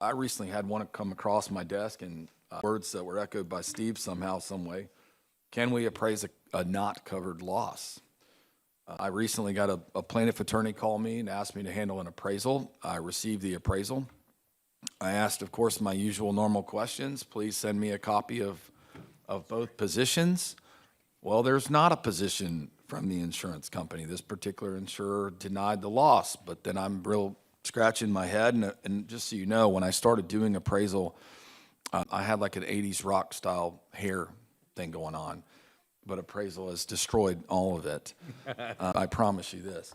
I recently had one come across my desk and words that were echoed by Steve somehow, some way. Can we appraise a not covered loss? I recently got a plaintiff attorney call me and asked me to handle an appraisal. I received the appraisal. I asked, of course, my usual normal questions. Please send me a copy of both positions. Well, there's not a position from the insurance company. This particular insurer denied the loss, but then I'm real scratching my head. And just so you know, when I started doing appraisal, I had like an 80s rock style hair thing going on, but appraisal has destroyed all of it. I promise you this.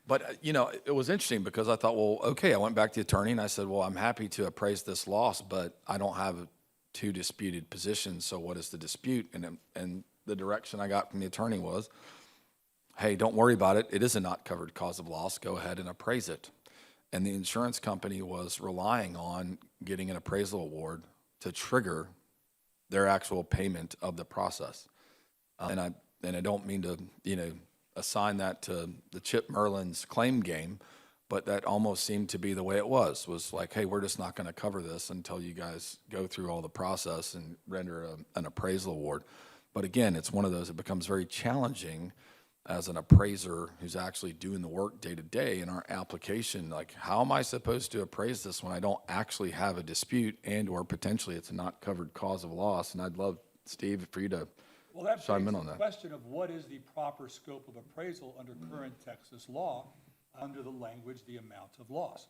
But, it was interesting because I thought, well, okay, I went back to the attorney and I said, well, I'm happy to appraise this loss, but I don't have two disputed positions. So what is the dispute? And the direction I got from the attorney was, hey, don't worry about it. It is a not covered cause of loss. Go ahead and appraise it. And the insurance company was relying on getting an appraisal award to trigger their actual payment of the process. And I don't mean to, assign that to the Chip Merlin's claim game, but that almost seemed to be the way it was like, hey, we're just not going to cover this until you guys go through all the process and render an appraisal award. But again, it's one of those that becomes very challenging as an appraiser who's actually doing the work day to day in our application. Like, how am I supposed to appraise this when I don't actually have a dispute and or potentially it's a not covered cause of loss? And I'd love, Steve, for you to chime in on that. The question of what is the proper scope of appraisal under current Texas law, under the language, the amount of loss.